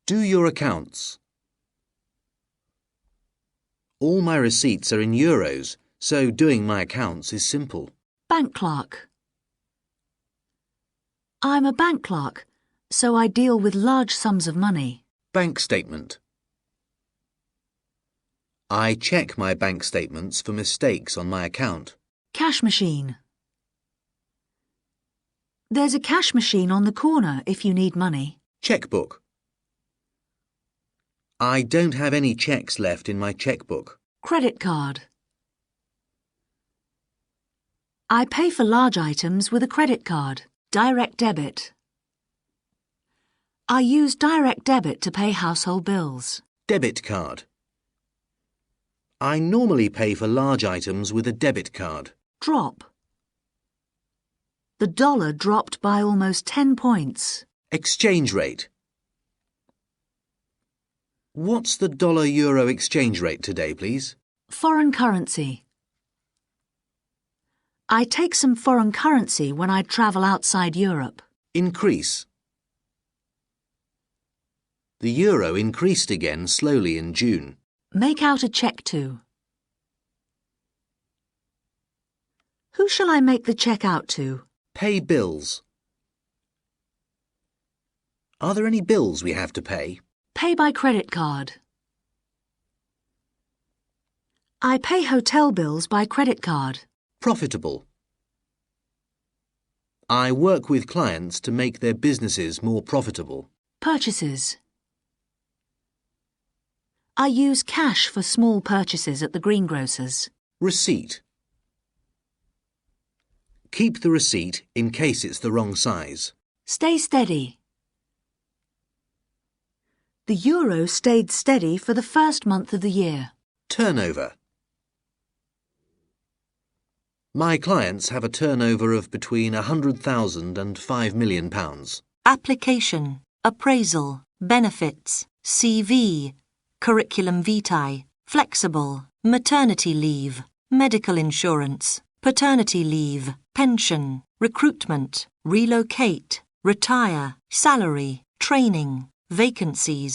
Do your accounts. All my receipts are in euros, so doing my accounts is simple. Bank clerk. I'm a bank clerk, so I deal with large sums of money. Bank statement. I check my bank statements for mistakes on my account. Cash machine. There's a cash machine on the corner if you need money. Checkbook. I don't have any checks left in my checkbook. Credit card. I pay for large items with a credit card. Direct debit. I use direct debit to pay household bills. Debit card. I normally pay for large items with a debit card. Drop. The dollar dropped by almost 10 points. Exchange rate. What's the dollar-euro exchange rate today, please? Foreign currency. I take some foreign currency when I travel outside Europe. Increase. The euro increased again slowly in June. Make out a cheque to. Who shall I make the cheque out to? Pay bills. Are there any bills we have to pay? Pay by credit card. I pay hotel bills by credit card. Profitable. I work with clients to make their businesses more profitable. Purchases. I use cash for small purchases at the greengrocer's. Receipt. Keep the receipt in case it's the wrong size. Stay steady. The euro stayed steady for the first month of the year. Turnover. My clients have a turnover of between £100,000 and £5 million. Application, appraisal, benefits, CV, curriculum vitae, flexible, maternity leave, medical insurance, paternity leave, pension, recruitment, relocate, retire, salary, training, vacancies.